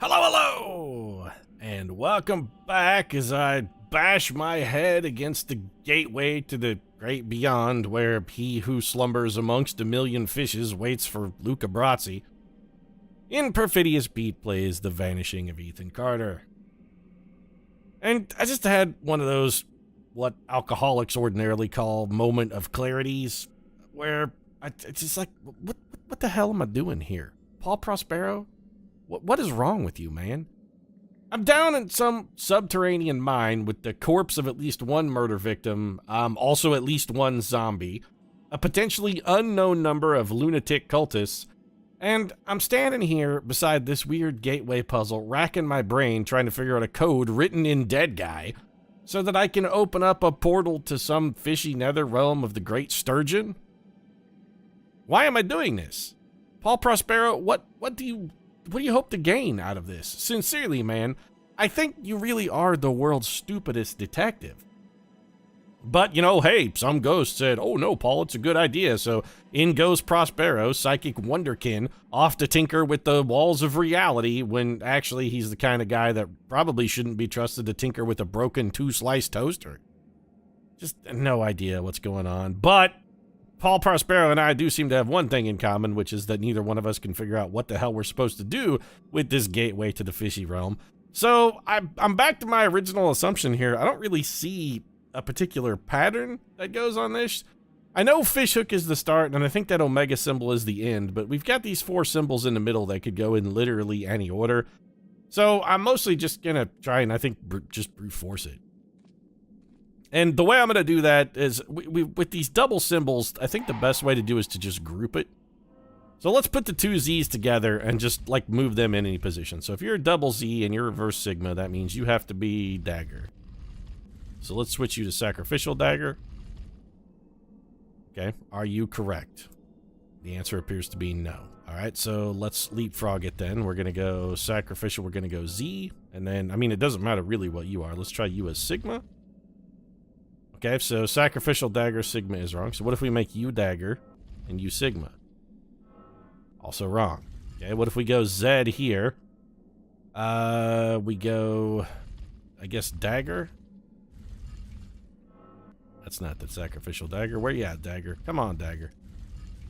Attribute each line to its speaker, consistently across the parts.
Speaker 1: Hello, hello, and welcome back as I bash my head against the gateway to the great beyond, where he who slumbers amongst a million fishes waits for Luca Brasi. In Perfidious Beat plays The Vanishing of Ethan Carter. And I just had one of those, what alcoholics ordinarily call moment of clarities, where it's just like, what the hell am I doing here? Paul Prospero? What is wrong with you, man? I'm down in some subterranean mine with the corpse of at least one murder victim, also at least one zombie, a potentially unknown number of lunatic cultists, and I'm standing here beside this weird gateway puzzle, racking my brain trying to figure out a code written in Dead Guy so that I can open up a portal to some fishy nether realm of the great Sturgeon. Why am I doing this? Paul Prospero, what do you hope to gain out of this? Sincerely, man, I think you really are the world's stupidest detective. But, hey, some ghost said, oh no, Paul, it's a good idea. So in goes Prospero, psychic wonderkin, off to tinker with the walls of reality, when actually he's the kind of guy that probably shouldn't be trusted to tinker with a broken 2-slice toaster. Just no idea what's going on. But Paul Prospero and I do seem to have one thing in common, which is that neither one of us can figure out what the hell we're supposed to do with this gateway to the fishy realm. So I'm back to my original assumption here. I don't really see a particular pattern that goes on this. I know fishhook is the start, and I think that omega symbol is the end, but we've got these 4 symbols in the middle that could go in literally any order. So I'm mostly just gonna try and I think just brute force it. And the way I'm going to do that is, with these double symbols, I think the best way to do is to just group it. So let's put the 2 Z's together and just, like, move them in any position. So if you're a double Z and you're reverse sigma, that means you have to be dagger. So let's switch you to sacrificial dagger. Okay, are you correct? The answer appears to be no. All right, so let's leapfrog it then. We're going to go sacrificial, we're going to go Z. And then, I mean, it doesn't matter really what you are. Let's try you as sigma. Okay, so sacrificial dagger sigma is wrong. So what if we make you dagger and you sigma? Also wrong. Okay, what if we go Z here? We go, I guess, dagger? That's not the sacrificial dagger. Where you at, dagger? Come on, dagger.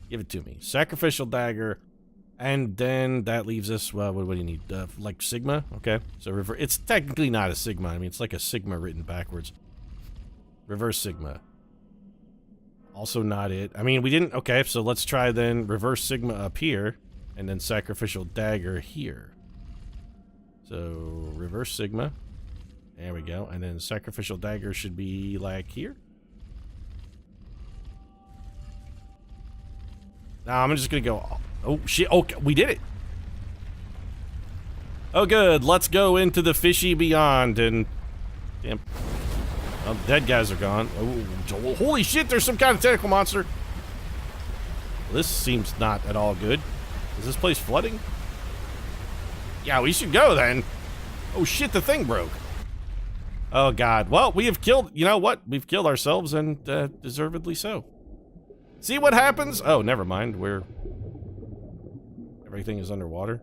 Speaker 1: Give it to me. Sacrificial dagger. And then that leaves us, well, what do you need? Like sigma? Okay, so it's technically not a sigma. I mean, it's like a sigma written backwards. Reverse sigma. Also not it. I mean, we didn't... Okay, so let's try then reverse sigma up here, and then sacrificial dagger here. So, reverse sigma. There we go. And then sacrificial dagger should be like here. Now, I'm just gonna go... Oh, shit. Okay, we did it. Oh, good. Let's go into the fishy beyond and... Damn. Oh, dead guys are gone. Oh, holy shit, there's some kind of tentacle monster. Well, this seems not at all good. Is this place flooding? Yeah, we should go then. Oh shit, the thing broke. Oh god. Well, we have killed, you know what? We've killed ourselves, and deservedly so. See what happens? Oh, never mind. Everything is underwater.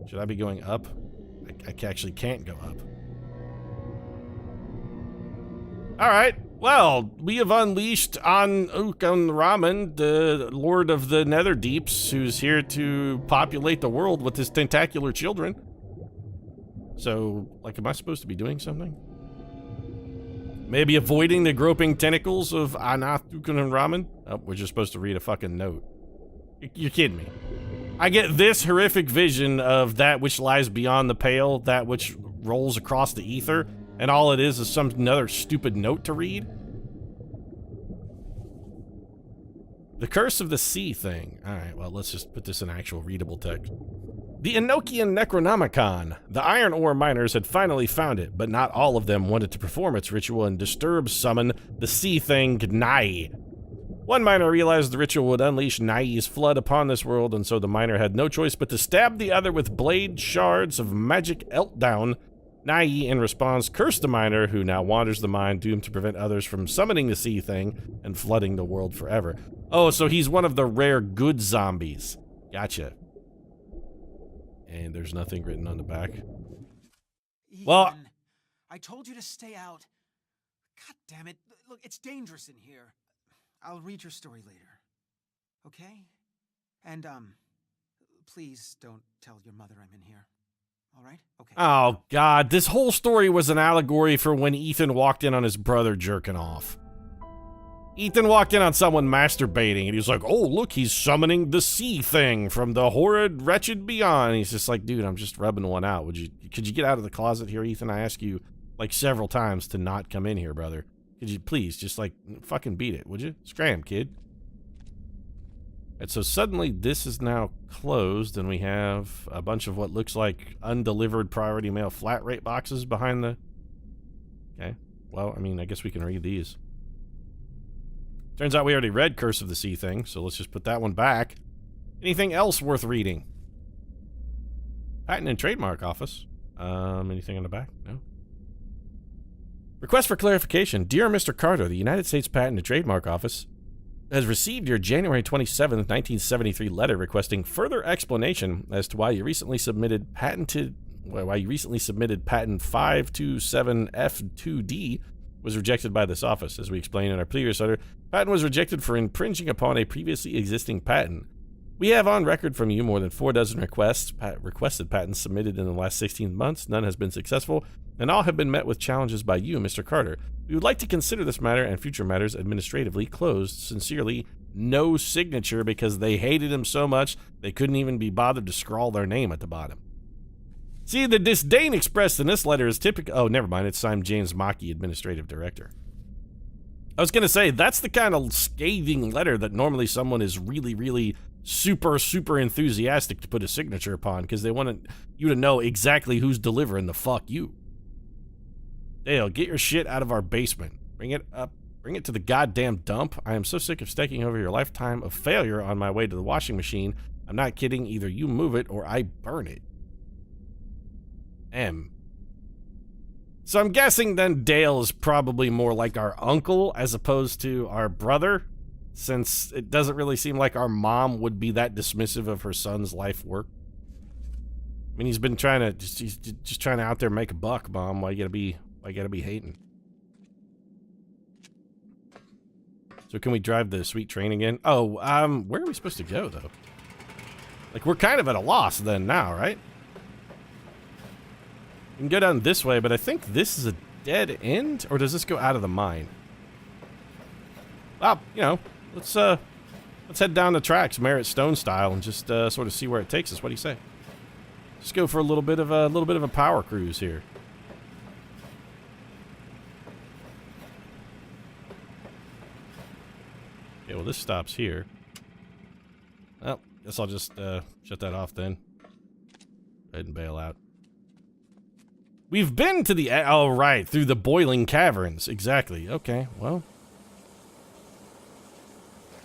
Speaker 1: Should I be going up? I actually can't go up. Alright, well, we have unleashed on Ukon Ramen, the Lord of the Nether Deeps, who's here to populate the world with his tentacular children. So, like, am I supposed to be doing something? Maybe avoiding the groping tentacles of Anath Ukon Ramen? Oh, we're just supposed to read a fucking note. You're kidding me. I get this horrific vision of that which lies beyond the pale, that which rolls across the ether, and all it is some another stupid note to read? The Curse of the Sea thing. Alright, well, let's just put this in actual readable text. The Enochian Necronomicon. The iron ore miners had finally found it, but not all of them wanted to perform its ritual and disturb summon the sea thing Gnai. One miner realized the ritual would unleash Nai's flood upon this world, and so the miner had no choice but to stab the other with blade shards of magic Eltdown. Nai, in response, cursed the miner, who now wanders the mine, doomed to prevent others from summoning the sea thing and flooding the world forever. Oh, so he's one of the rare good zombies. Gotcha. And there's nothing written on the back.
Speaker 2: Ethan,
Speaker 1: Well,
Speaker 2: I told you to stay out. God damn it. Look, it's dangerous in here. I'll read your story later. Okay? And, please don't tell your mother I'm in here. All right? Okay.
Speaker 1: oh, God. This whole story was an allegory for when Ethan walked in on his brother jerking off. Ethan walked in on someone masturbating, and he was like, oh, look, he's summoning the sea thing from the horrid, wretched beyond. And he's just like, dude, I'm just rubbing one out. Could you get out of the closet here, Ethan? I asked you, like, several times to not come in here, brother. Could you please just, like, fucking beat it, would you? Scram, kid. And so suddenly this is now closed, and we have a bunch of what looks like undelivered priority mail flat rate boxes behind the... Okay. Well, I mean, I guess we can read these. Turns out we already read Curse of the Sea thing, so let's just put that one back. Anything else worth reading? Patent and Trademark Office. Anything on the back? No. Request for clarification. Dear Mr. Carter, the United States Patent and Trademark Office has received your January 27th, 1973 letter requesting further explanation as to why you recently submitted patent 527F2D was rejected by this office. As we explained in our previous letter, patent was rejected for infringing upon a previously existing patent. We have on record from you more than 4 dozen requested patents submitted in the last 16 months. None has been successful, and all have been met with challenges by you, Mr. Carter. We would like to consider this matter and future matters administratively closed. Sincerely, no signature, because they hated him so much they couldn't even be bothered to scrawl their name at the bottom. See, the disdain expressed in this letter is typical. Oh, never mind. It's signed James Mackey, Administrative Director. I was going to say, that's the kind of scathing letter that normally someone is really, really super enthusiastic to put a signature upon, because they want you to know exactly who's delivering the fuck you. Dale, get your shit out of our basement. Bring it up. Bring it to the goddamn dump. I am so sick of staking over your lifetime of failure on my way to the washing machine. I'm not kidding. Either you move it or I burn it. M. So I'm guessing then Dale is probably more like our uncle as opposed to our brother, since it doesn't really seem like our mom would be that dismissive of her son's life work. I mean, he's been trying to he's just trying to out there make a buck, Mom. Why you gotta be hating? So can we drive the sweet train again? Oh, where are we supposed to go though? Like, we're kind of at a loss then now, right? We can go down this way, but I think this is a dead end, or does this go out of the mine? Well, you know, let's head down the tracks, Merritt Stone style, and just sort of see where it takes us. What do you say? Just go for a little bit of a power cruise here. Okay, well, this stops here. Well, guess I'll just shut that off then. Go ahead and bail out. We've been to the... Oh, right. Through the boiling caverns. Exactly. Okay, well.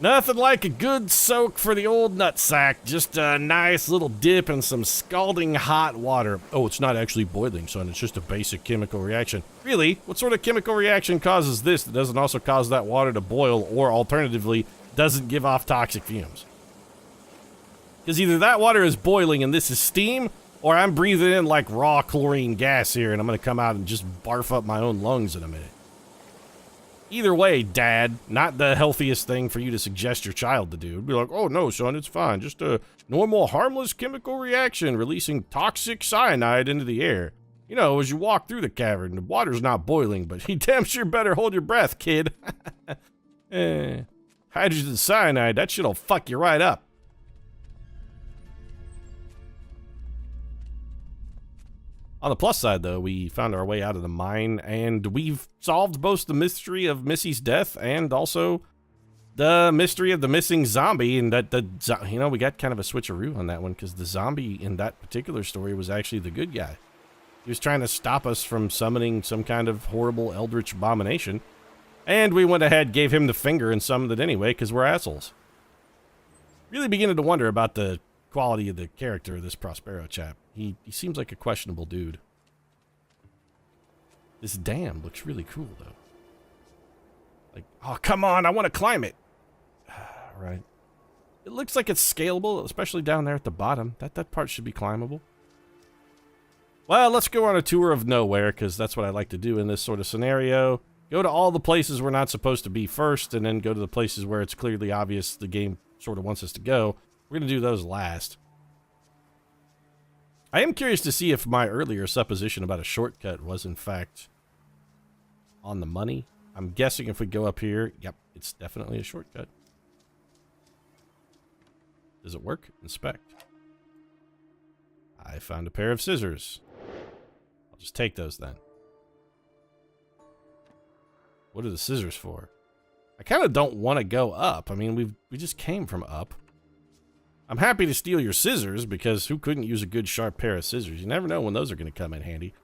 Speaker 1: Nothing like a good soak for the old nutsack. Just a nice little dip in some scalding hot water. Oh, it's not actually boiling, son. It's just a basic chemical reaction. Really? What sort of chemical reaction causes this that doesn't also cause that water to boil, or alternatively, doesn't give off toxic fumes? Because either that water is boiling and this is steam, or I'm breathing in like raw chlorine gas here, and I'm going to come out and just barf up my own lungs in a minute. Either way, Dad, not the healthiest thing for you to suggest your child to do. Be like, oh no, son, it's fine. Just a normal, harmless chemical reaction releasing toxic cyanide into the air. You know, as you walk through the cavern, the water's not boiling, but you damn sure better hold your breath, kid. Hydrogen cyanide, that shit'll fuck you right up. On the plus side, though, we found our way out of the mine, and we've solved both the mystery of Missy's death and also the mystery of the missing zombie, and you know, we got kind of a switcheroo on that one, because the zombie in that particular story was actually the good guy. He was trying to stop us from summoning some kind of horrible eldritch abomination, and we went ahead, gave him the finger, and summoned it anyway, because we're assholes. Really beginning to wonder about the quality of the character of this Prospero chap. He seems like a questionable dude. This dam looks really cool, though. Like, oh, come on, I want to climb it. Right. It looks like it's scalable, especially down there at the bottom. That part should be climbable. Well, let's go on a tour of nowhere, because that's what I like to do in this sort of scenario. Go to all the places we're not supposed to be first, and then go to the places where it's clearly obvious the game sort of wants us to go. We're going to do those last. I am curious to see if my earlier supposition about a shortcut was, in fact, on the money. I'm guessing if we go up here, yep, it's definitely a shortcut. Does it work? Inspect. I found a pair of scissors. I'll just take those then. What are the scissors for? I kind of don't want to go up. I mean, we just came from up. I'm happy to steal your scissors, because who couldn't use a good sharp pair of scissors? You never know when those are going to come in handy.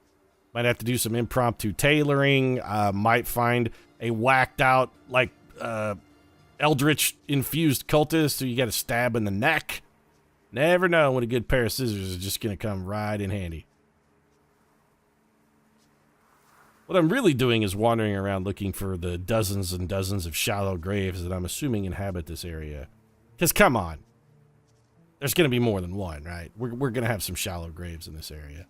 Speaker 1: Might have to do some impromptu tailoring. Might find a whacked out, like, eldritch infused cultist who you got to stab in the neck. Never know when a good pair of scissors is just going to come right in handy. What I'm really doing is wandering around looking for the dozens and dozens of shallow graves that I'm assuming inhabit this area. Because, come on. There's going to be more than one, right? We're going to have some shallow graves in this area.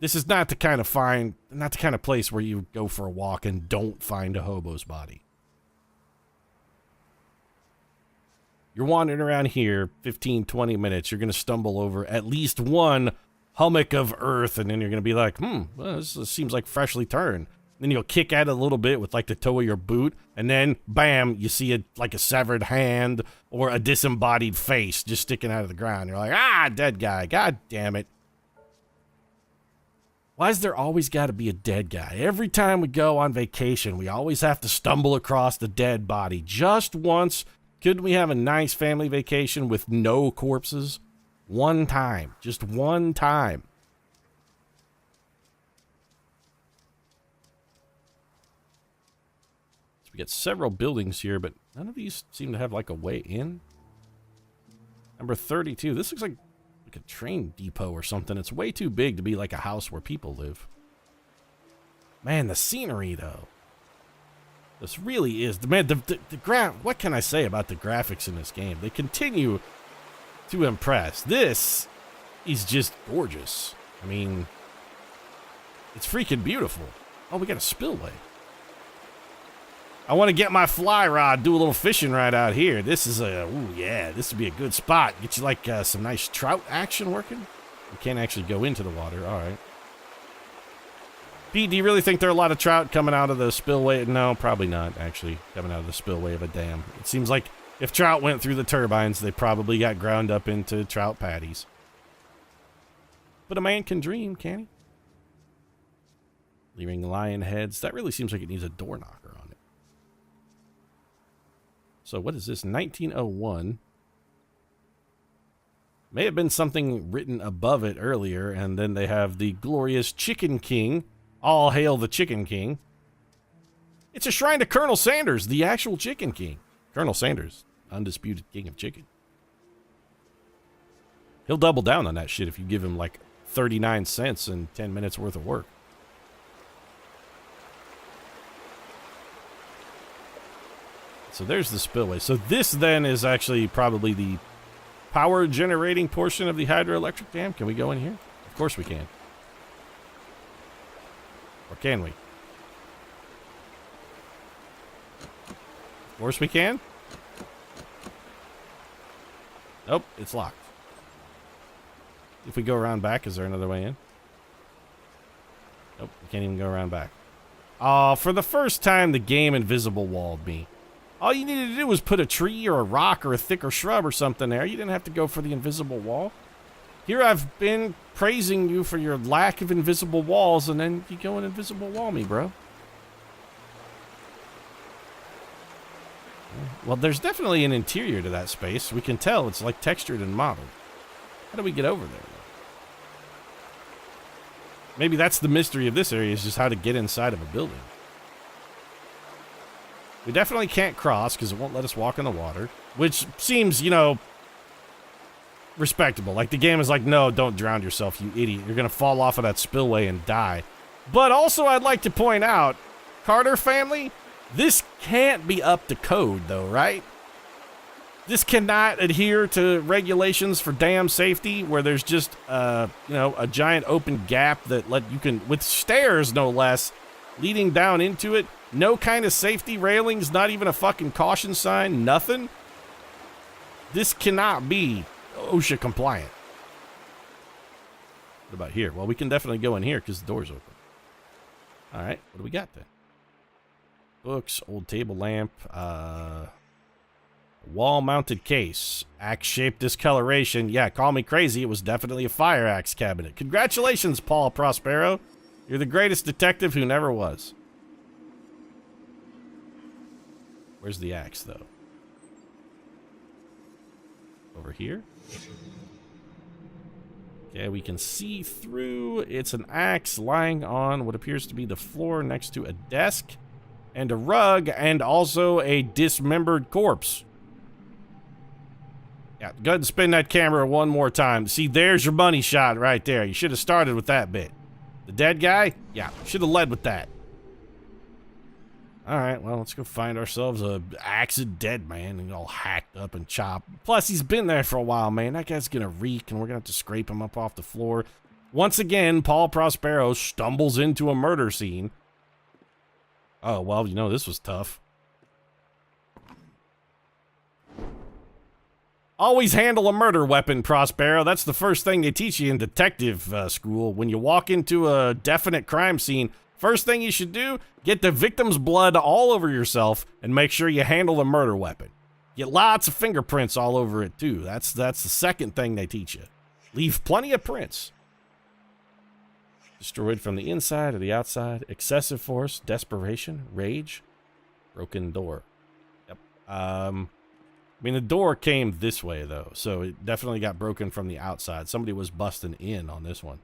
Speaker 1: This is not the kind of place where you go for a walk and don't find a hobo's body. You're wandering around here 15, 20 minutes. You're going to stumble over at least one hummock of earth, and then you're going to be like, well, this seems like freshly turned. Then you'll kick at it a little bit with like the toe of your boot, and then bam, you see like a severed hand or a disembodied face just sticking out of the ground. You're like, dead guy. God damn it. Why is there always got to be a dead guy? Every time we go on vacation, we always have to stumble across the dead body. Just once, couldn't we have a nice family vacation with no corpses? One time. Just one time. So we got several buildings here, but none of these seem to have like a way in. Number 32. This looks like a train depot or something. It's way too big to be like a house where people live. Man, the scenery though. This really is, man, what can I say about the graphics in this game? They continue to impress. This is just gorgeous. I mean, it's freaking beautiful. Oh, we got a spillway. I want to get my fly rod, do a little fishing right out here. This is this would be a good spot. Get you like some nice trout action working. You can't actually go into the water. All right. Pete, do you really think there are a lot of trout coming out of the spillway? No, probably not, actually, coming out of the spillway of a dam. It seems like if trout went through the turbines, they probably got ground up into trout patties. But a man can dream, can he? Leaving lion heads. That really seems like it needs a door knocker on it. So what is this? 1901. May have been something written above it earlier, and then they have the glorious Chicken King. All hail the Chicken King. It's a shrine to Colonel Sanders, the actual Chicken King. Colonel Sanders, undisputed king of chicken. He'll double down on that shit if you give him like 39 cents and 10 minutes worth of work. So there's the spillway. So this then is actually probably the power generating portion of the hydroelectric dam. Can we go in here? Of course we can. Or can we? Of course we can. Nope, it's locked. If we go around back, is there another way in? Nope, we can't even go around back. Oh, for the first time, the game invisible walled me. All you needed to do was put a tree or a rock or a thicker shrub or something there. You didn't have to go for the invisible wall. Here I've been praising you for your lack of invisible walls, and then you go and invisible wall me, bro. Well, there's definitely an interior to that space. We can tell it's like textured and modeled. How do we get over there? Maybe that's the mystery of this area, is just how to get inside of a building. We definitely can't cross because it won't let us walk in the water, which seems, you know, respectable. Like the game is like, no, don't drown yourself, you idiot. You're going to fall off of that spillway and die. But also I'd like to point out, Carter family, this can't be up to code though, right? This cannot adhere to regulations for dam safety, where there's just, a giant open gap that you can, with stairs no less, leading down into it. No kind of safety railings, not even a fucking caution sign, nothing. This cannot be OSHA compliant. What about here? Well, we can definitely go in here because the door's open. All right, what do we got then? Books, old table lamp, wall-mounted case, axe-shaped discoloration. Yeah, call me crazy. It was definitely a fire axe cabinet. Congratulations, Paul Prospero. You're the greatest detective who never was. Where's the axe, though? Over here? Okay, we can see through. It's an axe lying on what appears to be the floor next to a desk and a rug and also a dismembered corpse. Yeah, go ahead and spin that camera one more time. See, there's your money shot right there. You should have started with that bit. The dead guy? Yeah, should have led with that. All right, well, let's go find ourselves a axed dead man and all hacked up and chopped. Plus, he's been there for a while, man. That guy's gonna reek, and we're gonna have to scrape him up off the floor. Once again, Paul Prospero stumbles into a murder scene. Oh, well, this was tough. Always handle a murder weapon, Prospero. That's the first thing they teach you in detective school. When you walk into a definite crime scene, first thing you should do, get the victim's blood all over yourself and make sure you handle the murder weapon. Get lots of fingerprints all over it, too. That's the second thing they teach you. Leave plenty of prints. Destroyed from the inside or the outside. Excessive force, desperation, rage, broken door. Yep. The door came this way, though, so it definitely got broken from the outside. Somebody was busting in on this one.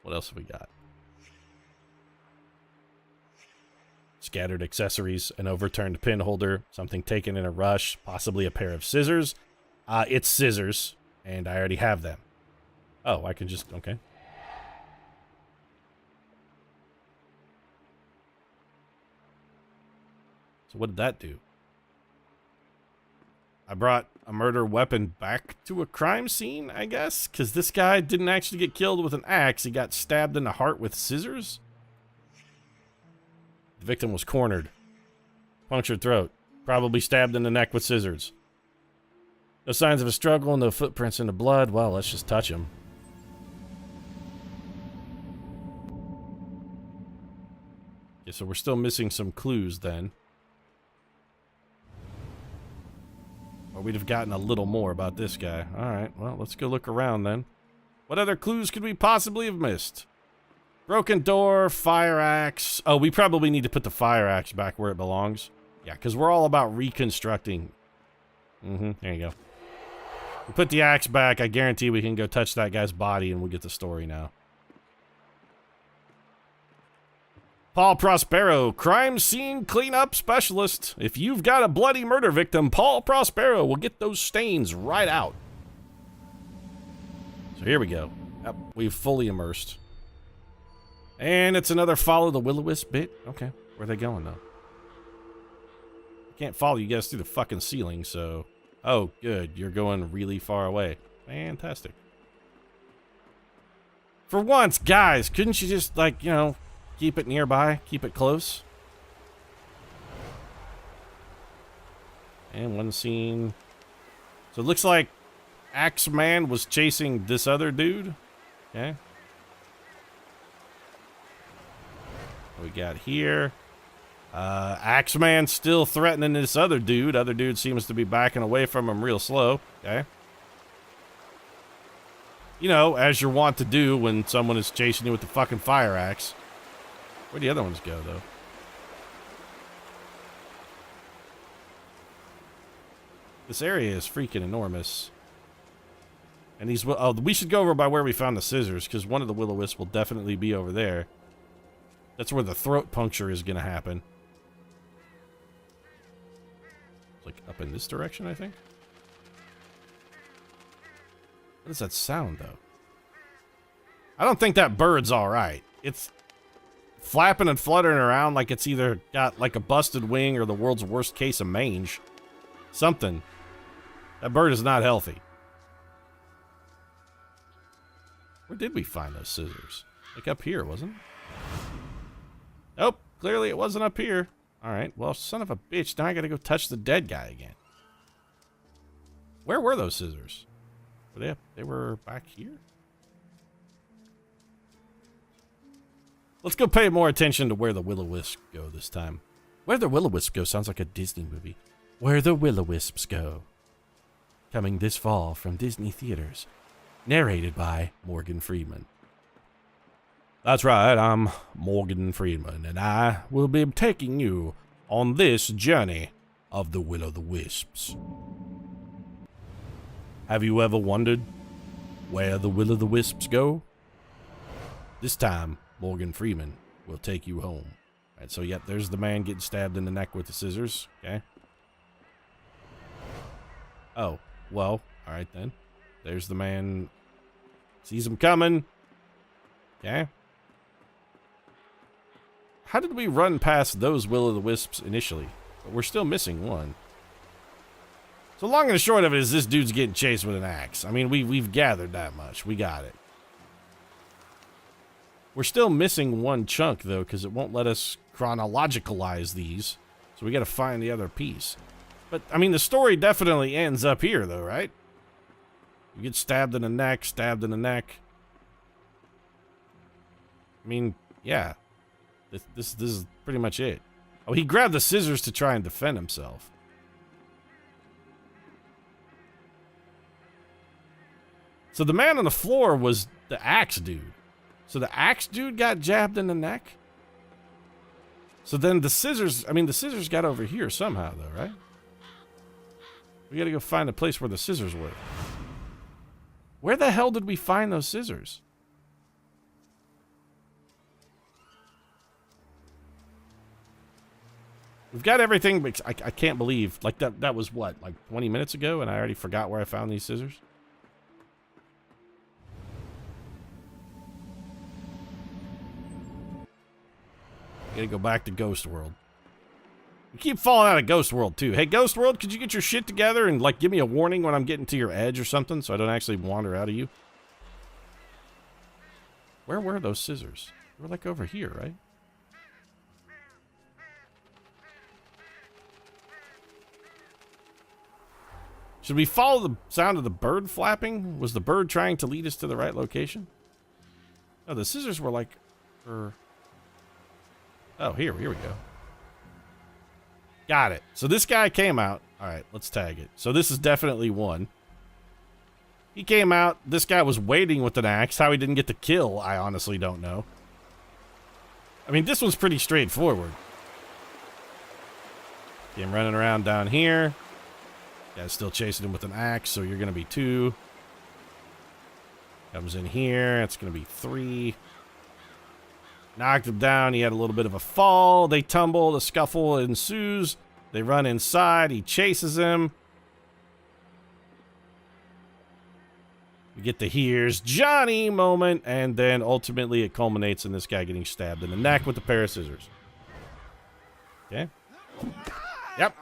Speaker 1: What else have we got? Scattered accessories, an overturned pin holder, something taken in a rush, possibly a pair of scissors. It's scissors, and I already have them. Oh, I can just, okay. So what did that do? I brought a murder weapon back to a crime scene, I guess? Because this guy didn't actually get killed with an axe. He got stabbed in the heart with scissors. The victim was cornered. Punctured throat. Probably stabbed in the neck with scissors. No signs of a struggle, no footprints in the blood. Well, let's just touch him. Okay, so we're still missing some clues then. Or we'd have gotten a little more about this guy. Alright, well, let's go look around then. What other clues could we possibly have missed? Broken door, fire axe. Oh, we probably need to put the fire axe back where it belongs. Yeah, because we're all about reconstructing. There you go. We put the axe back. I guarantee we can go touch that guy's body and we'll get the story now. Paul Prospero, crime scene cleanup specialist. If you've got a bloody murder victim, Paul Prospero will get those stains right out. So here we go. Yep, we've fully immersed. And it's another follow the will-o-wisp bit. Okay, where are they going though? I can't follow you guys through the fucking ceiling, so... Oh, good, you're going really far away. Fantastic. For once, guys, couldn't you just, like, keep it nearby, keep it close? And one scene. So it looks like Axeman was chasing this other dude. Okay. What we got here? Axeman still threatening this other dude. Other dude seems to be backing away from him real slow. Okay. As you're wont to do when someone is chasing you with the fucking fire axe. Where'd the other ones go, though? This area is freaking enormous. And these... Oh, we should go over by where we found the scissors, because one of the will-o-wisps will definitely be over there. That's where the throat puncture is going to happen. It's like up in this direction, I think. What does that sound, though? I don't think that bird's all right. It's flapping and fluttering around like it's either got like a busted wing or the world's worst case of mange. Something. That bird is not healthy. Where did we find those scissors? Like up here, wasn't it? Nope, clearly it wasn't up here. Alright, well, son of a bitch, now I gotta go touch the dead guy again. Where were those scissors? Were they were back here? Let's go pay more attention to where the will-o-wisps go this time. Where the will-o-wisps go sounds like a Disney movie. Where the will-o-wisps go. Coming this fall from Disney theaters. Narrated by Morgan Freeman. That's right, I'm Morgan Freeman, and I will be taking you on this journey of the will-o'-the-wisps. Have you ever wondered where the will-o'-the-wisps go? This time, Morgan Freeman will take you home. All right, so yep, there's the man getting stabbed in the neck with the scissors, okay? Oh, well, alright then. There's the man, sees him coming, okay? How did we run past those will-o'-the-wisps initially? But we're still missing one. So long and the short of it is this dude's getting chased with an axe. I mean, we've gathered that much. We got it. We're still missing one chunk, though, because it won't let us chronologicalize these. So we got to find the other piece. But, I mean, the story definitely ends up here, though, right? You get stabbed in the neck, stabbed in the neck. I mean, yeah. This is pretty much it. Oh, he grabbed the scissors to try and defend himself. So the man on the floor was the axe dude. So the axe dude got jabbed in the neck? So then the scissors, I mean, the scissors got over here somehow, though, right? We gotta go find the place where the scissors were. Where the hell did we find those scissors? We've got everything, but I can't believe, like, that was what, like 20 minutes ago, and I already forgot where I found these scissors? Gotta go back to Ghost World. We keep falling out of Ghost World, too. Hey, Ghost World, could you get your shit together and, like, give me a warning when I'm getting to your edge or something so I don't actually wander out of you? Where were those scissors? They were, like, over here, right? Should we follow the sound of the bird flapping? Was the bird trying to lead us to the right location? Oh, the scissors were, like, oh, here we go. Got it. So this guy came out. All right, let's tag it. So this is definitely one. He came out. This guy was waiting with an axe. How he didn't get the kill, I honestly don't know. I mean, this one's pretty straightforward. See him running around down here. Guy's still chasing him with an axe, so you're going to be 2. Comes in here. It's going to be 3. Knocked him down. He had a little bit of a fall. They tumble. A scuffle ensues. They run inside. He chases him. We get the "here's Johnny" moment, and then ultimately it culminates in this guy getting stabbed in the neck with a pair of scissors. Okay. Yep.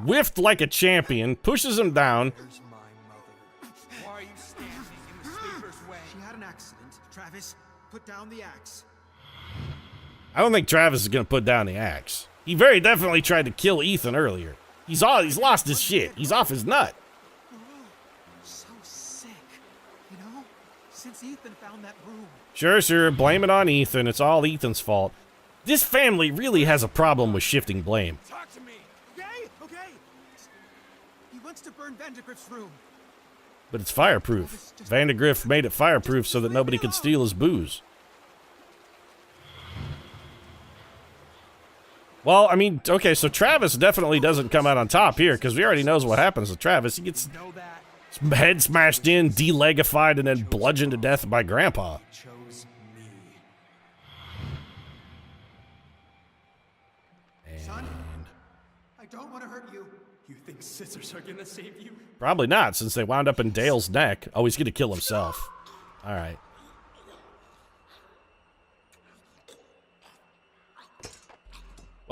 Speaker 1: Whiffed like a champion. Pushes him down.
Speaker 2: Where's my mother? Why are you standing in the sleeper's way? She had an accident. Travis, put down the axe.
Speaker 1: I don't think Travis is going to put down the axe. He very definitely tried to kill Ethan earlier. He's lost his shit. He's off his nut.
Speaker 2: Oh, so sick. You know, since Ethan found that room.
Speaker 1: Sure. Blame it on Ethan. It's all Ethan's fault. This family really has a problem with shifting blame.
Speaker 2: Talk to me. Okay. He wants to burn Vandergrift's room.
Speaker 1: But it's fireproof. Vandergrift made it fireproof so that nobody could steal his booze. Well, I mean, okay, so Travis definitely doesn't come out on top here, because we already knows what happens to Travis. He gets his head smashed in, delegified, and then bludgeoned to death by Grandpa.
Speaker 2: Son, I don't want to hurt you. You think scissors are gonna save you?
Speaker 1: Probably not, since they wound up in Dale's neck. Oh, he's gonna kill himself. All right.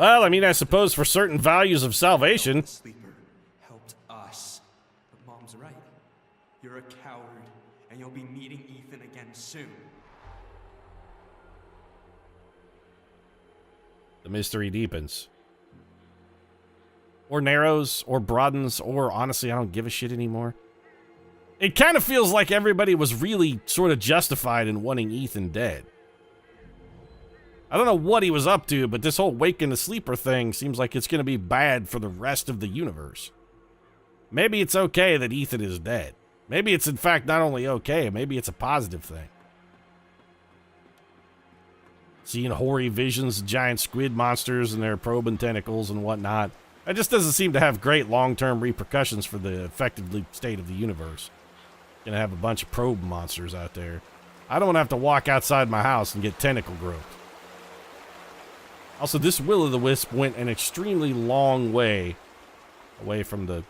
Speaker 1: Well, I mean, I suppose for certain values of salvation.
Speaker 3: The sleeper helped us. But Mom's right. You're a coward, and you'll be meeting Ethan again soon.
Speaker 1: The mystery deepens. Or narrows, or broadens, or honestly, I don't give a shit anymore. It kind of feels like everybody was really sort of justified in wanting Ethan dead. I don't know what he was up to, but this whole waking the sleeper thing seems like it's going to be bad for the rest of the universe. Maybe it's okay that Ethan is dead. Maybe it's in fact not only okay, maybe it's a positive thing. Seeing hoary visions of giant squid monsters and their probing tentacles and whatnot. It just doesn't seem to have great long-term repercussions for the effective state of the universe. Gonna have a bunch of probe monsters out there. I don't want to have to walk outside my house and get tentacle groped. Also, this will-o'-the-wisp went an extremely long way away from the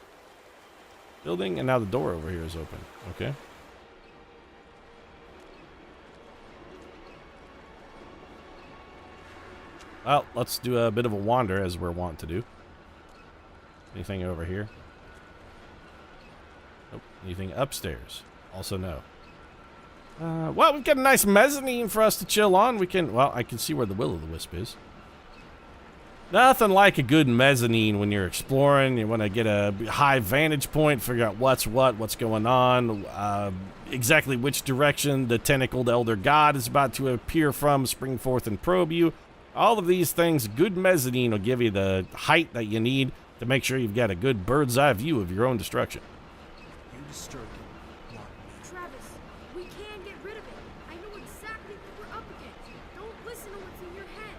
Speaker 1: building, and now the door over here is open. Okay. Well, let's do a bit of a wander, as we're wont to do. Anything over here? Nope. Anything upstairs? Also no. Well, we've got a nice mezzanine for us to chill on. We can, well, I can see where the will-o'-the-wisp is. Nothing like a good mezzanine when you're exploring. You want to get a high vantage point, figure out what's going on, exactly which direction the tentacled elder god is about to appear from, spring forth and probe you. All of these things, good mezzanine will give you the height that you need to make sure you've got a good bird's eye view of your own destruction.
Speaker 3: You disturbed him.
Speaker 4: Travis, we can get rid of it. I know exactly what we're up against. Don't listen to what's in your head.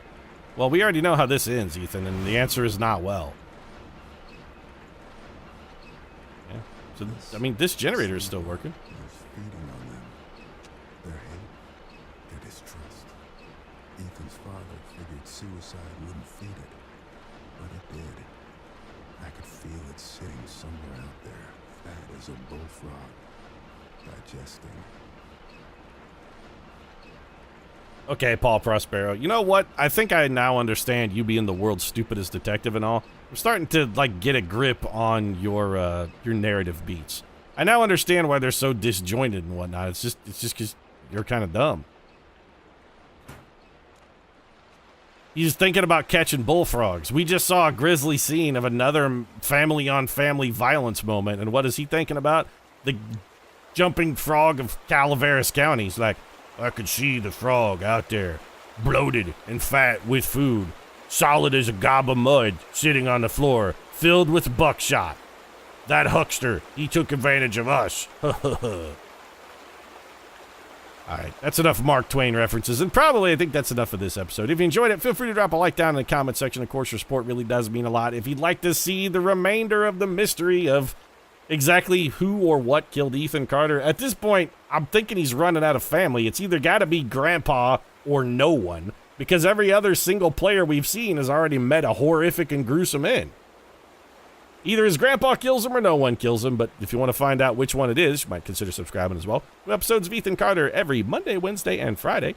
Speaker 1: Well, we already know how this ends, Ethan, and the answer is not well. Yeah. So, I mean, this generator is still working.
Speaker 5: Was feeding on them. Their hate, their distrust. Ethan's father figured suicide wouldn't feed it, but it did. I could feel it sitting somewhere out there, fat as a bullfrog, digesting.
Speaker 1: Okay, Paul Prospero. You know what? I think I now understand you being the world's stupidest detective and all. I'm starting to, like, get a grip on your narrative beats. I now understand why they're so disjointed and whatnot. It's just because you're kind of dumb. He's thinking about catching bullfrogs. We just saw a grisly scene of another family-on-family violence moment, and what is he thinking about? The jumping frog of Calaveras County. He's like, I could see the frog out there, bloated and fat with food, solid as a gob of mud, sitting on the floor, filled with buckshot. That huckster, he took advantage of us. Alright, that's enough Mark Twain references, and probably I think that's enough for this episode. If you enjoyed it, feel free to drop a like down in the comment section. Of course, your support really does mean a lot. If you'd like to see the remainder of the mystery of exactly who or what killed Ethan Carter, at this point, I'm thinking he's running out of family. It's either got to be Grandpa or no one, because every other single player we've seen has already met a horrific and gruesome end. Either his grandpa kills him or no one kills him, but if you want to find out which one it is, you might consider subscribing as well. New episodes of Ethan Carter every Monday, Wednesday, and Friday.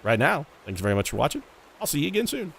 Speaker 1: Right now, thanks very much for watching. I'll see you again soon.